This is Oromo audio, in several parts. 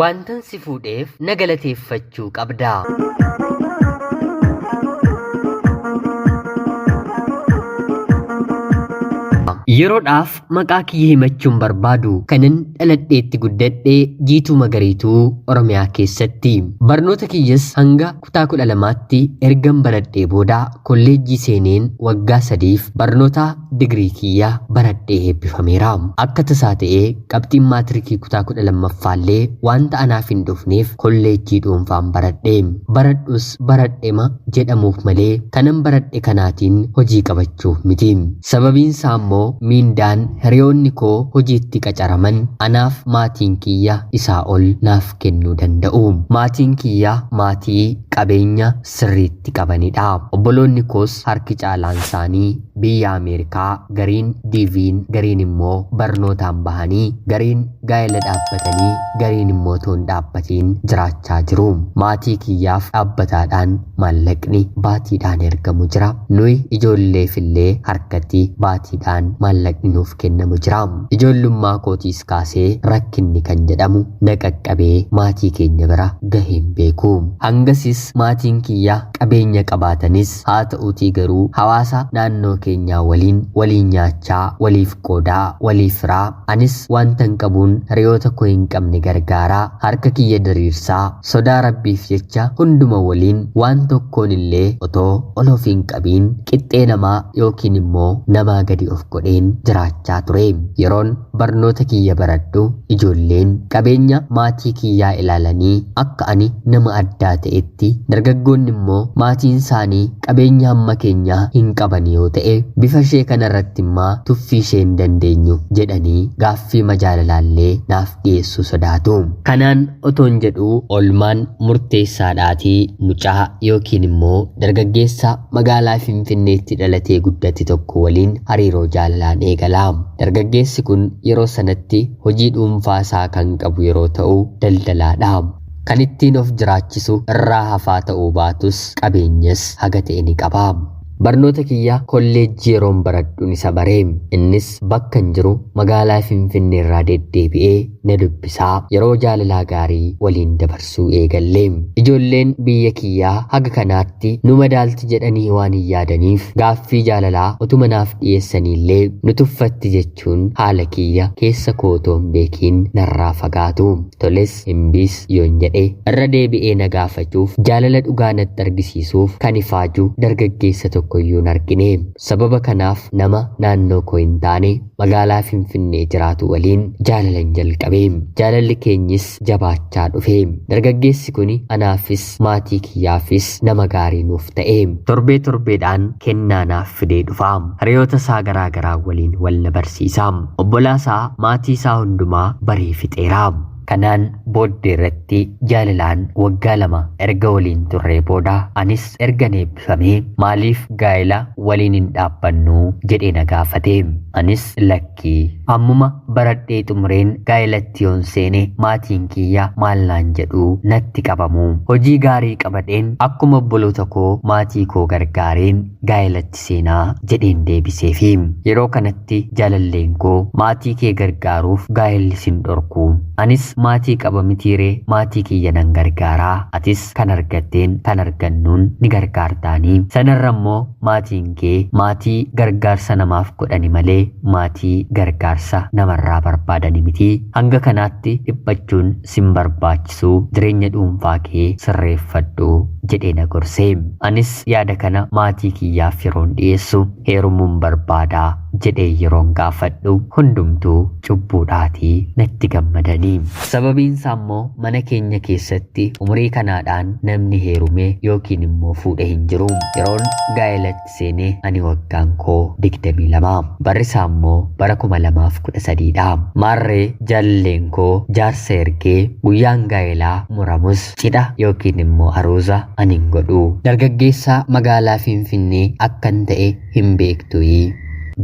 Wantan si fuudheef na galateeffachuu qabda. Yeroodhaaf maqaa kiyya himachuun barbaadu kanan dhaladheetti guddadhee Jiituu Magariituu Oromiyaa keessatti. Barnoota kiyyas hanga kutaa 12tti ergan baradhee booda kolleejjii seeneen waggaa 3f barnoota digirii kiyya baradhee eebbifameera. Akka tasaa ta'ee qabxiin maatirikii kutaa 12ffaallee wanta anaaf hin dhufneef kolleejjii dhuunfaan baradhee. Baradhus baradhema jedhamuuf malee kanan baradhe kanaatiin hojii qabachuuf miti. Sababiinsaa immoo mindaan hiriyoonni koo hojiitti qacaraman anaaf maatiin kiyya isaa ol naaf kennuu danda'u. Maatiin kiyya maatii qabeenya sirriitti qabanidha. Obboloonni koos harki caalaan isaanii biyya Ameerikaa, gariin diiviin, gariin immoo barnootaan bahanii, gariin gaa'ela dhaabbatanii, gariin immoo toon dhaabbatiin jiraachaa jiru. Maatii kiyyaaf dhaabbataadhaan maallaqni baatiidhaan ergamu jira. Nuyi ijoolleefillee harkatti baatiidhaan maallaqni nuuf kennamu jira. Ijoollummaa kootiis kaasee rakkinni kan jedhamu na qaqqabee maatii keenya bira gaheen beeku. Hangasis maatiin kiyya qabeenya qabaatanis haa ta'uutii garuu hawaasa naannoo keenyaa waliin nyaachaa, waliif qoodaa, waliif firaa. Anis wantan qabuun hiriyoota koo hin qabne gargaaraa, harka kiyya diriirsaa, sodaa rabbiif jecha hunduma waliin waan tokkoon illee otoo ol of hin qabiin qixxee namaa yookiin immoo namaa gadi of godheen jiraachaa ture. Yeroon barnoota kiyya baradhu ijoolleen qabeenya maatii kiyyaa ilaalanii akka ani nama addaa ta'etti, dargaggoonni immoo maatiin isaanii qabeenya hamma keenyaa hin qaban yoo ta'e bifa ishee kanarratti immoo tuffii ishee hin dandeenyu jedhanii gaaffii majaalalaallee naaf dhiyeessuu sodaatu. Kanaan otoon jedhuu olmaan murteessaadhaatii mucaa yookiin immoo dargaggeessa magaalaa Finfinneetti dhalatee guddate tokko waliin hariiroo jaalalaan eegala. Dargaggeessi kun yeroo sanatti hojii dhuunfaa isaa kan qabu yeroo ta'u daldalaadha. Kan ittiin of jiraachisu irraa hafaa ta'uu baatus qabeenyas haga ta'e ni qaba. Barnoota kiyya kolleejjii yeroon baradhuun isa baree innis bakka hin jiru magaalaa Finfinnee irraa deddeebi'ee na dubbisaa, yeroo jaalalaa gaarii waliin dabarsuu eegallee. Ijoolleen biyya kiyyaa haga kanaatti nu madaalti jedhanii waan hin yaadaniif gaaffii jaalalaa utuma naaf dhiyeessaniillee nu tuffatti jechuun haala kiyya keessa kootoon beekiin narraa fagaatu. Toles himbiis yoon jedhe irra deebi'ee na gaafachuuf jaalala dhugaa natti argisiisuuf kan ifaaju dargaggeessa tokko iyyuu argine. Sababa kanaaf nama naannoo koo hin taane magaalaa Finfinnee jiraatu waliin jaalalan jalqabe. Jaalalli keenyis jabaachaa dhufe. Dargaggeessi kun anaafis maatii kiyyaafis nama gaarii nuuf ta'e. Torbee torbeedhaan kennaa naaf fidee dhufa. Hiriyoota isaa garaa waliin wal na barsiisa. Obbolaa isaa maatii isaa hundumaa baree fixeera. Kanaan booddee irratti jaalalaan waggaa 2 erga waliin turree booda anis erga eebbifamee maaliif gaa'ela waliin hin dhaabbannu jedhee na gaafate. Anis lakkii ammuma baradhee xumureen gaa'elatti yoon seene maatiin kiyya maal naan jedhu natti qabamu. Hojii gaarii qabadheen akkuma obboloota koo maatii koo gargaareen gaa'elatti seenaa jedheen deebiseefi. Yeroo kanatti jaalalleen koo maatii kee gargaaruuf gaa'elli sin dhorku. Anis maatii qaba mitiiree maatii kiyya nan gargaaraa, atis kan argatteen kan argannuun ni gargaartaanii. Sanarra immoo maatiin kee maatii gargaarsa namaaf godhani malee maatii gargaarsa namarraa barbaadani miti. Hanga kanaatti dhiphachuun sin barbaachisu, jireenya dhuunfaa kee sirreeffadhu jedhee na gorsee. Anis yaada kana maatii kiyyaaf yeroon dhiyeessu heerumuun barbaadaa jedhee yeroon gaafadhu hundumtuu cubbuudhaatii natti gammadanii. Sababiin isaa immoo mana keenya keessatti umurii kanaadhaan namni heerume yookiin immoo fuudhe hin jiru. Yeroon gaa'elatti seenee ani waggaan koo 22. Barri isaa immoo bara 2013dha. Maarree jaalalleen koo jaarsa ergee guyyaan gaa'elaa muramus cidha yookiin immoo aruuza ani hin godhu. Dargaggeessa magaalaa Finfinnee akkan ta'e hin beektuyi.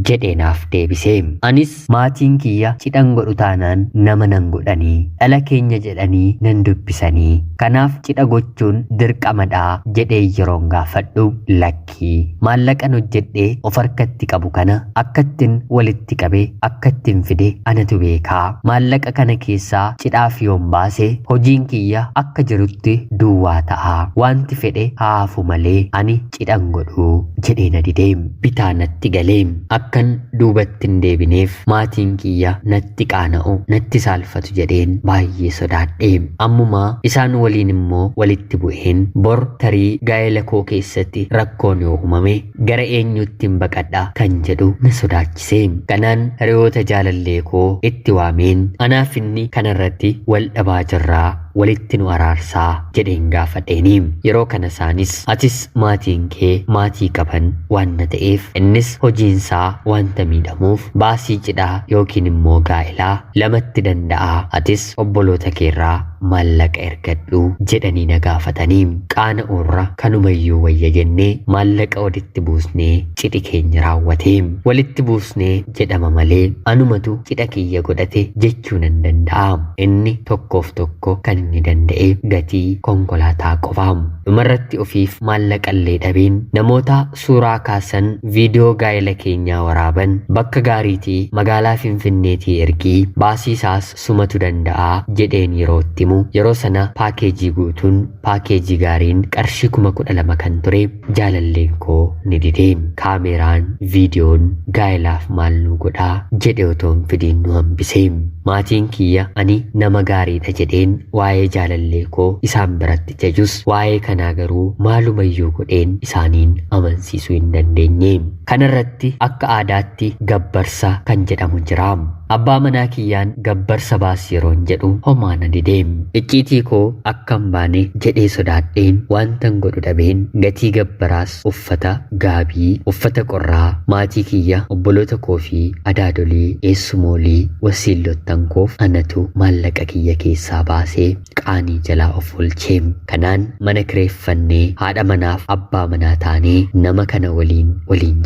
jedheenaaf deebisee. Anis maatiin kiyya cidhan godhu taanaan nama nan godhanii dhala keenya jedhanii nan dubbisanii kanaaf cidha gochuun dirqamadhaa jedhee yeroon gaafadhu lakkii maallaqan hojjedhee of harkatti qabu kana akkattiin walitti qabee akkattiin fide anatu beekaa maallaqa kana keessaa cidhaaf yoon baase hojiin kiyya akka jirutti duwwaa ta'a wanti fedhe haafu malee ani cidhan godhu jedhee na didee bitaa natti galee akkan duubatti hin deebineef maatiin kiyya natti qaana'u natti saalfatu jedheen baay'ee sodaadhe ammumaa isaan waliin immoo walitti bu'een bor tarii gaa'ela koo keessatti rakkoon yoo uumame gara eenyuttiin baqadha kan jedhu na sodaachise kanaan hiriyoota jaalallee koo itti waameen anaaf inni kanarratti wal dhabaa jirraa walitti nu araarsaa jedheen gaafadheeni yeroo kana isaanis atis maatiin kee maatii qaban waan na ta'eef innis hojiinsaa wanta miidhamuuf baasii cidhaa yookiin immoo gaa'elaa lamatti danda'a atis obboloota keerraa maallaqa ergadhu jedhanii na gaafatanii qaana'uurra kanumayyuu wayya jennee maallaqa walitti buusnee cidhi keenya raawwatee walitti buusnee jedhama malee anumatu cidha kiyya godhate jechuu nan danda'a inni tokkoof tokko kan inni danda'e gatii konkolaataa qofaam dhumarratti ofiif maallaqallee dhabeen namoota suuraa kaasan viidiyoo gaa'ela keenyaa waraaban bakka gaariitii magaalaa Finfinneetii ergii baasiisaas sumatu danda'a jedheen yerootti yeroo sana paakeejii guutuun paakeejii gaariin qarshii 12,000 kan ture jaalalleen koo ni didee kaameraan viidiyoon gaa'elaaf maal nu godhaa jedhe otoon fidiin nu hambisee maatiin kiyya ani nama gaariidha jedheen waa'ee jaalallee koo isaan biratti jajus waa'ee kanaa garuu maalumayyuu godheen isaaniin amansiisuu hin dandeenye kanarratti akka aadaatti gabbarsa kan jedhamu jira abbaa manaa kiyyaan gabbarsa baas yeroon jedhu homaa na didee icciitii koo akkam baane jedhee sodaadheen wantan godhu dhabeen gatii gabbaraas uffata gaabii uffata qorraa maatii kiyya obboloota koo fi adaadolii eessumoolii wasiillottan koof anatu maallaqa kiyya keessaa baasee qaanii jalaa of olchee kanaan mana kireeffannee haadha manaaf abbaa manaa taanee nama kana waliin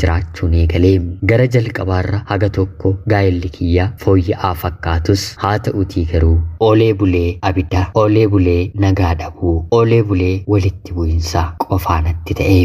jiraachuun eegalee gara jalqabaarra haga tokko gaa'elli kiyya fooyya'aa fakkaatus haa ta'uutii garuu oolee bulee abidda oolee bulee nagaa dhabuu oolee bulee walitti bu'insa qofaanatti ta'e.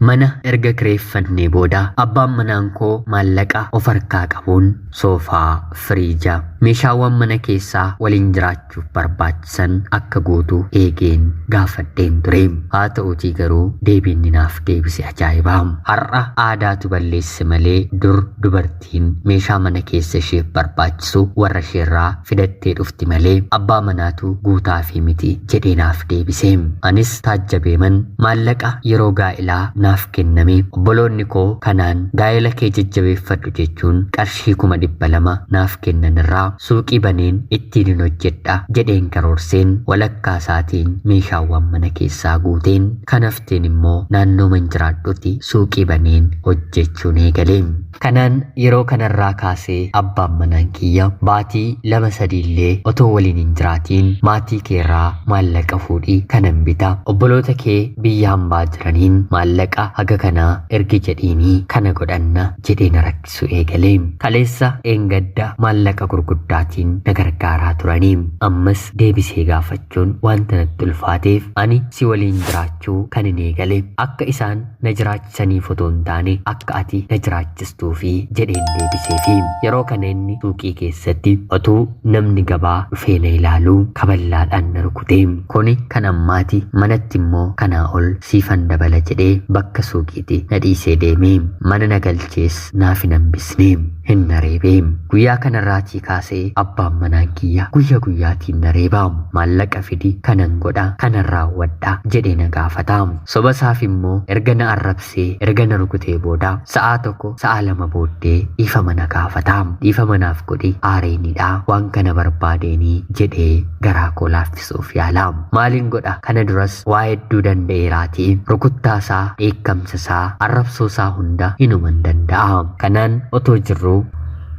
mana erga kireeffannee booda abbaan manaan koo maallaqa of harkaa qabuun soofaa firiija meeshaawwan mana keessaa waliin jiraachuuf barbaachisan akka guutu eegeen gaafadheen ture haa ta'uutii garuu deebiin naaf deebise ajaa'ibaa har'a aadaatu balleesse malee dur dubartiin meeshaa mana keessa isheef barbaachisu warra isheerraa fidattee dhufti malee abbaa manaatu guutaa fi miti jedhee naaf deebise anis taajjabeeman maallaqa yeroo gaa'elaa naaf kenname obboloonni koo kanaan gaa'ela kee jajjabeeffadhu jechuun qarshii 200 naaf kennan irraa suuqii baneen ittiin hojjedha jedheen karoorseen walakkaa isaatiin meeshaawwan mana keessaa guuteen kanafteen immoo naannoo man jiraadhutti suuqii baneen hojjechuun eegalee kanaan yeroo kanarraa kaasee abbaan manaan kiyya baatii 2-3 illee otoo waliin hin jiraatiin maatii keerraa maallaqa fuudhii kanan bita obboloota kee biyya hambaa jiraniin maallaqa haga kanaa ergi jedhiinii kana godhanna jedhee na rakkisu eegalee kaleessa eengadda maallaqa gurguddaatiin na gargaaraa turanii ammas deebisee gaafachuun wanta natti ulfaateef ani si waliin jiraachuu kan hin eegale akka isaan na jiraachisaniif otoo hin taane akka ati na jiraachistuu fi jedheen deebiseefi yeroo kana inni suuqii keessatti otuu namni gabaa dhufee na ilaaluu kaballaadhaan na rukute kuni kan ammaati manatti immoo kanaa ol siifan dabala jedhee bakka suuqiitti na dhiisee deemee mana na galchees naaf hin hambisne hin na reebee guyyaa kanarraatii kaasee abbaan manaan kiyya guyyaatiin na reebaa maallaqa fidi kanan godha kanan raawwadha jedhee na gaafata soba isaaf immoo erga na arrabsee erga na rukutee booda sa'aa tokko sa'aa 2 booddee dhiifama na gaafata dhiifama naaf godhi aareenidha waan kana barbaadeeni jedhee garaa koo laaffisuuf yaala maaliin godha kana duras waa hedduu danda'eeraatii rukuttaasaa dheekkamsasaa arrabsoosaa hunda hinuman danda'a kanaan otoo jirru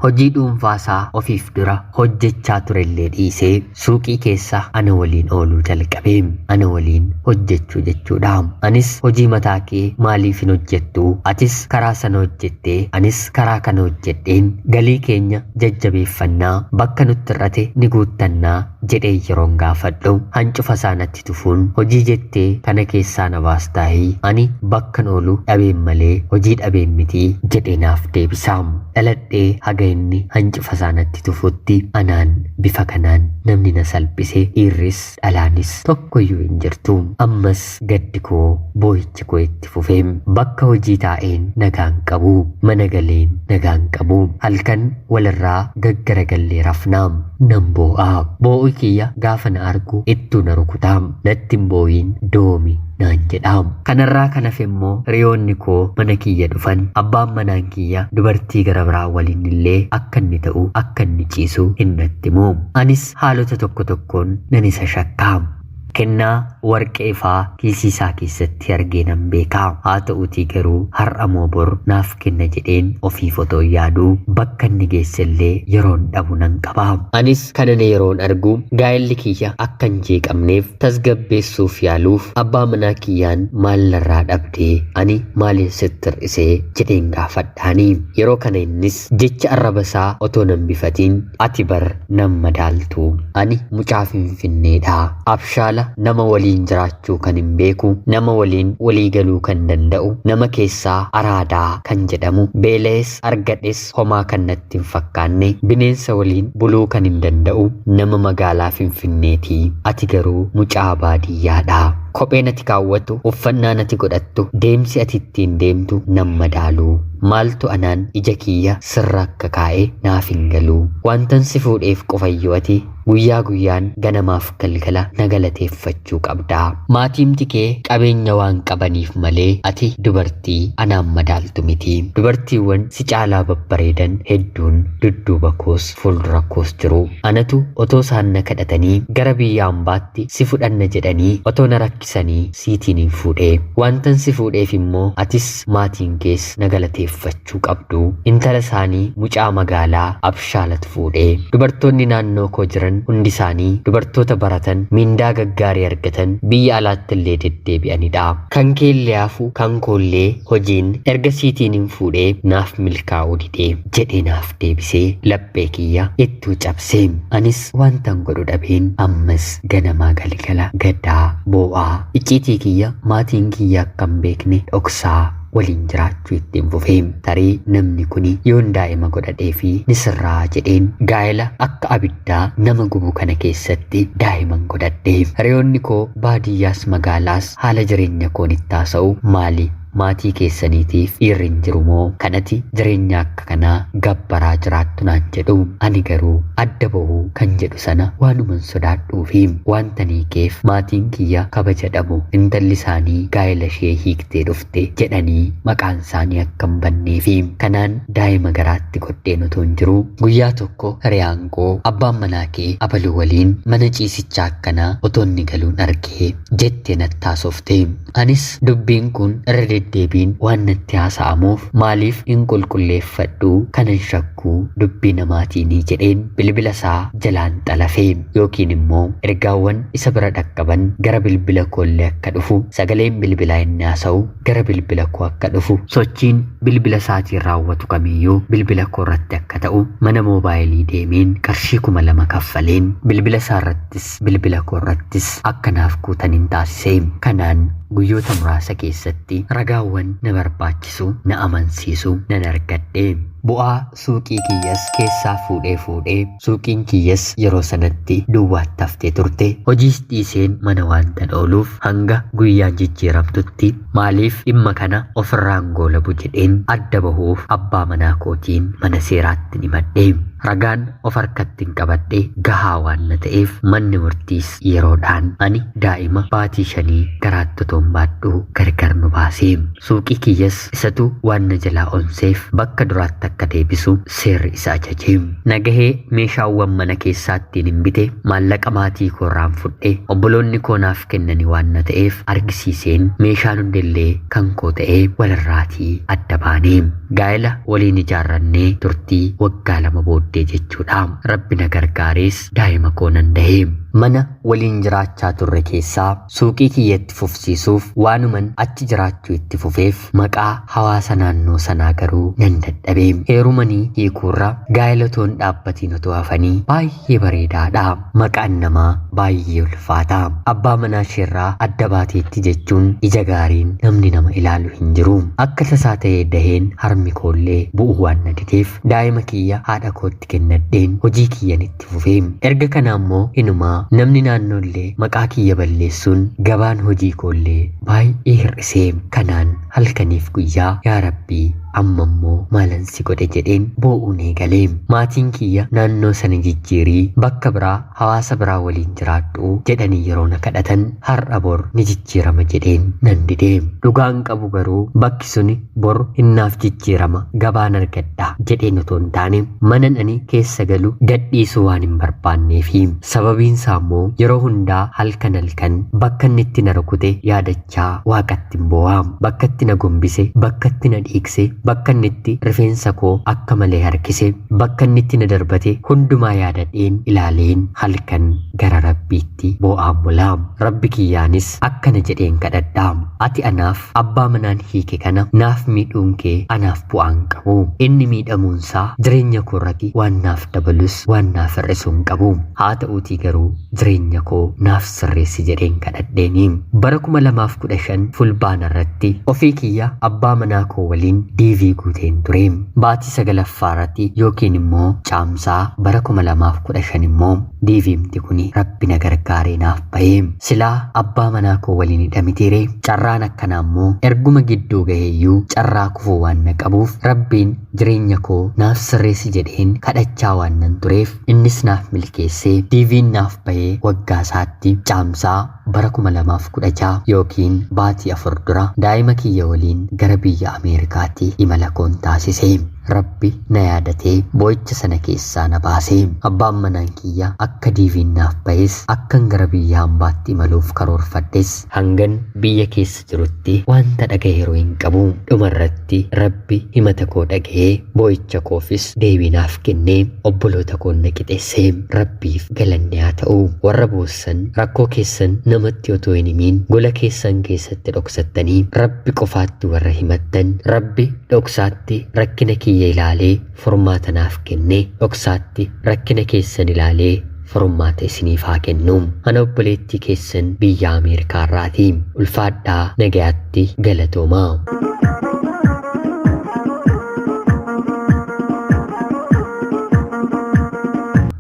hojii dhuunfaasaa ofiif dura hojjechaa turellee dhiisee suuqii keessa ana waliin ooluu jalqabee ana waliin hojjechuu jechuudha. Anis hojii mataa kee maaliif hin hojjettu? Atis karaa sana hojjettee anis karaa kana hojjedheen galii keenya jajjabeeffannaa bakka nutti irrate ni guuttannaa jedhee yeroon gaafadhu hancufa isaanatti tufuun hojii jettee kana keessaa na baastaayii ani bakkan oolu dhabeen malee hojii dhabeen mitii jedhee naaf deebisaa. Dhaladhee haga inni hancufa isaanatti tufutti anaan bifa kanaan namni na salphise dhiirris dhalaanis tokkoyyuu hin jirtu. Ammas gaddi koo boo'ichi koo itti fufee bakka hojii taa'een nagaan qabu mana galeen nagaan qabu halkan walirraa gaggaragallee rafnaam nan boo'aa. Boo'u kiyya gaafa na argu ittuu na rukutaam natti hin boo'iin doomi naan jedhaam. Kanarraa kan hafe immoo hiriyoonni koo mana kiyya dhufan abbaan manaan kiyya dubartii gara biraa waliin illee akka inni ta'u akka inni ciisu hin natti himu. Anis haalota tokko tokkoon nan isa shakkaam. Kennaa warqee faa kiisii isaa keessatti argee nan beekaa. Haa ta'uutii garuu har'a moo bor naaf kenna jedheen ofiif otoo yaaduu bakka inni geessellee yeroon dhabu nan qabaa. Anis kana yeroon argu gaa'elli kiyya akka hin jeeqamneef tasgabbeessuuf yaaluuf abbaa manaa kiyyaan maal narraa dhabdee ani maaliin sitti hir'isee jedheen gaafadhaanii. Yeroo kana innis jecha arrabasaa otoo nan bifatiin ati bar nan madaaltu ani mucaa Finfinneedha. Abshaala nama waliin jiraachuu kan hin beeku nama waliin walii galuu kan danda'u nama keessaa araadaa kan jedhamu beelees argadhes homaa kan natti hin fakkaanne bineensa waliin buluu kan hin danda'u nama magaalaa Finfinneetii. Ati garuu mucaa baadiyyaadha. Kopheen ati kaawwattu uffannaan ati godhattu deemsi ati ittiin deemtu nan madaalu. Maaltu anaan ija kiyya sirra akka kaa'e naaf hin galu. Wantan si fuudheef qofayyoo ati guyyaa guyyaan ganamaaf galgala na galateeffachuu qabda. Maatiimti kee qabeenya waan qabaniif malee ati dubartii anaan madaaltu miti. Dubartiiwwan si caalaa babbareedan hedduun dudduuba koos fuuldura koos jiru. Anatu otoo isaan na kadhatanii gara biyya ambaatti si fudhanna jedhanii otoo na rakkisanii siitiin hin fuudhee. Wantan si fuudheef immoo atis maatiin kees na galateeffachuu qabdu. Intala isaanii mucaa magaalaa Abshaalatu fuudhee. Dubartoonni naannoo koo jiran hundi isaanii dubartoota baratan mindaa gaggaarii argatan biyya alaatti illee deddeebi'anidha. Kan keellee hafu kan koollee hojiin erga siitiin hin fuudhee naaf milkaa'uu didee jedhee naaf deebisee laphee kiyya ittuu cabsee. Anis wantan godhu dhabeen ammas ganamaa galgala gaddaa boo'aa icciitii kiyya maatiin kiyya akka hin beekne dhoksaa waliin jiraachuu ittiin fufee. Tarii namni kuni yoon daa'ima godhadhee fi ni sirraa jedheen gaa'ela akka abiddaa nama gubu kana keessatti daa'iman godhadhee. Hiriyoonni koo baadiyyaas magaalaas haala jireenya koon itti haasa'u maali? Maatii keessaniitiif dhiirri hin jiru moo kanati jireenya akka kanaa gabbaraa jiraattu naan jedhu. Ani garuu adda bahuu kan jedhu sana waanuman sodaadhuufi wanta niikeef maatiin kiyya kabaja dhabu intalli isaanii gaa'ela ishee hiiktee dhufte jedhanii maqaan isaanii akka hin banneefi kanaan daa'ima garaatti godheen otoo hin jiru guyyaa tokko hiriyaan koo abbaan manaa kee abaluu waliin mana ciisichaa akkanaa otoo inni galuun argee jettee natti haasofte. Anis dubbiin kun irra deebiin waan natti haasa'amuuf maaliif hin qulqulleeffadhu kanan shakkuu dubbii namaatiin jedheen bilbila isaa jalaan xalafee yookiin immoo ergaawwan isa bira dhaqqaban gara bilbila koollee akka dhufu sagaleen bilbilaa inni haasa'u gara bilbila koo akka dhufu sochiin bilbila isaatiin raawwatu kamiyyuu bilbila koo irratti akka ta'u mana moobaayilii deemeen qarshii 2,000 kaffaleen bilbila isaa irrattis bilbila koo irrattis akka naaf guutaniin taasisee. Kanaan guyyoota muraasa keessatti ragaawwan na barbaachisu na amansiisu nan argadhe. Bu'aa suuqii kiyyas keessaa fuudhee suuqiin kiyyas yeroo sanatti duwwaatti haftee turte. Hojiis dhiiseen mana waantan ooluuf hanga guyyaan jijjiiramtutti maaliif dhimma kana ofirraan goolabu jedheen adda bahuuf abbaa manaa kootiin mana seeraatti ni madhe. Ragaan of harkatti qabadhe gahaa waan na ta'eef manni murtiis yeroodhaan ani daa'ima baatii 5 garaatti toon baadhu gargar nu baasee. Suuqii kiyyas isatu waan na jalaa onseef bakka duraatti akka deebisu seerri isa ajaje. Nagahee meeshaawwan mana keessaattiin hin bite maallaqa maatii koorraan fudhe obboloonni koo naaf kennani waan na ta'eef argisiiseen meeshaan hundillee kan koo ta'ee walirraatii adda baanee gaa'ela waliin ijaarrannee turtii waggaa 2 booddee jechuudha. Rabbi na gargaarees daa'ima koo nan dahee. Mana waliin jiraachaa turre keessaa suuqii kiyyatti fufsiisuuf waanuman achi jiraachuu itti fufeef maqaa hawaasa naannoo sanaa garuu nan dadhabee. Heerumanii hiikuurra gaa'elatoon dhaabbatiin otoo hafanii baay'ee bareedaadha. Maqaan namaa baay'ee ulfaata. Abbaa manaa isheerraa adda baateetti jechuun ija gaariin namni nama ilaalu hin jiru. Akka tasaa ta'ee daheen harmi koollee bu'uu waan na dideef daa'ima kiyya haadha kootti kennadheen hojii kiyyan itti fufee. Erga kana ammoo inumaa namni naannoollee maqaa kiyya balleessuun gabaan hojii koollee baay'ee hir'isee. Kanaan halkaniif guyyaa yaa Rabbii amma immoo maalan si godhe jedheen boo'uun eegalee. Maatiin kiyya naannoo sana jijjiirii bakka biraa hawaasa biraa waliin jiraadhu jedhanii yeroo na kadhatan har'a bor ni jijjiirama jedheen nan didee. Dhugaan qabu garuu bakki suni bor hinnaaf jijjiirama gabaan argadha jedheen otoo hin taane manan ani keessa galu gadhiisuu waan hin barbaanneefi sababiinsaa immoo yeroo hundaa halkan bakka inni itti na rukute yaadachaa waaqatti hin boo'aa. Bakka itti na gombise bakka itti na dhiigse bakka inni itti rifeensa koo akka malee harkise bakka inni itti na darbate hundumaa yaadadheen ilaaleen halkan gara Rabbiitti boo'aan bulaa. Rabbi kiyyaanis akkana jedheen kadhadhaa. Ati anaaf abbaa manaan hiike kana naaf miidhuun kee anaaf bu'aan qabu. Inni miidhamuunsaa jireenya koorratti waan naaf dabalus waan naaf hir'isuu hin qabu. Haa ta'uutii garuu jireenya koo naaf sirreessi jedheen kadhadheeni. Bara 2015 fulbaana irratti ofii kiyya abbaa manaa koo waliin DV guuteen ture. Baatii 9ffaa irratti yookiin immoo caamsaa bara 2015 immoo DV'mti kuni Rabbi na gargaaree naaf bahee. Silaa abbaa manaa koo waliin hidhamitiire carraan akkanaa immoo erguma gidduu gaheeyyuu carraa kufuu waan na qabuuf Rabbiin jireenya koo naaf sirreessi jedheen kadhachaa waan nan tureef innis naaf milkeessee DV'n naaf bahee waggaa isaatti caamsaa bara 2016 yookiin baatii 4 dura daa'ima kiyya waliin gara biyya Ameerikaatti imala koon taasise. Rabbi na yaadatee boo'icha sana keessaa na baasee. Abbaan manaan kiyya akka DV'n naaf bahes akkan gara biyya hambaatti imaluuf karoorfadhes hangan biyya keessa jirutti wanta dhagaheeru hin qabu. Dhumarratti Rabbi himata koo dhagahee boo'icha koofis deebii naaf kennee obboloota koon na qixeessee. Rabbiif galanni haa ta'u. Warra boossan rakkoo keessan namatti otoo hin himiin gola keessan keessatti dhoksattanii Rabbi qofaatti warra himattan Rabbi dhoksaatti rakkina kiyya ilaalee furmaata naaf kennee dhoksaatti rakkina keessan ilaalee furmaata isiniif haa kennu. Ana obboleettii keessan biyya Ameerikaa irraatii ulfaadhaa nagayaatti galatoomaa.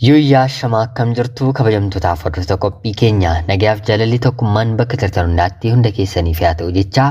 Yuyyaa shamaa akkam jirtu kabajamtootaaf hordoftoota qophii keenya nagayaaf jaalalli tokkummaan bakka jirtan hundaatti hunda keessaniif haa ta'u jecha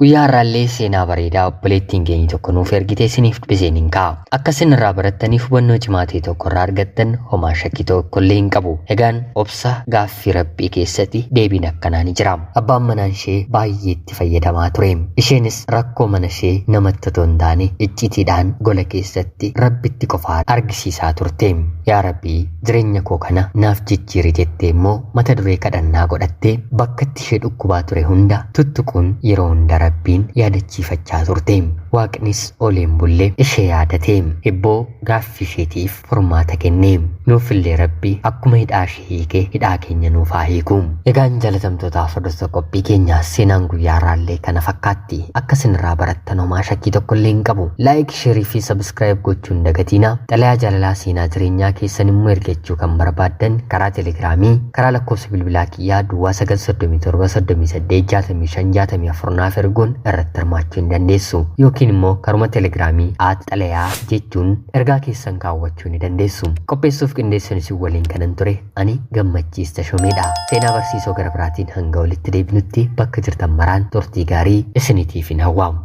guyyaa har'aallee seenaa bareedaa obboleettiin keenya tokko nuuf ergitee isiniif dhiyeesseen hin ka'a. Akka isin irraa barattanii hubannoo cimaa ta'e tokko irraa argattan homaa shakkii tokkollee hin qabu. Egaan obsa gaaffii Rabbii keessatti deebiin akkanaa ni jira. Abbaan manaan ishee baay'ee itti fayyadamaa ture. Isheenis rakkoo mana ishee namatti otoo hin taane iccitiidhaan gola keessatti Rabbitti qofaa argisiisaa turte. Yaa Rabbii jireenya koo kana naaf jijjiiri jettee immoo mata duree kadhannaa godhattee bakka itti ishee dhukkubaa ture hunda tuttuquun yeroo hunda Rabbiin yaadachiifachaa turte. Waaqnis ooleen bullee ishee yaadate. Hibboo gaaffii isheetiif furmaata kenne. Nuufillee Rabbi akkuma hidhaa ishee hiike hidhaa keenya nuuf haa hiiku. Egaan jaalatamtootaaf hordoftoota qophii keenyaa seenaan guyyaa har'aallee kana fakkaatti. Akka isin irraa barattan homaa shakkii tokkollee hin qabu. Laayik, sheerii fi sabskiraayib gochuun hin dagatinaa. Xalayaa jaalalaa seenaa jireenyaa keessan immoo ergachuu kan barbaaddan karaa teelegiraamii karaa lakkoofsa bilbilaa kiyyaa duwwaa 937 naaf erguun irratti hirmaachuu hin dandeessu. Yookiin immoo karuma teelegiraamii @xalayaa jechuun ergaa keessan kaawwachuu ni dandeessu. Qopheessuuf qindeessan isin waliin kanan ture ani Gammachiis Tashoomeedha. Seenaa barsiisoo gara biraatiin hanga walitti deebinutti bakka jirtan maraan turtii gaarii isiniitiif hin hawwaamu.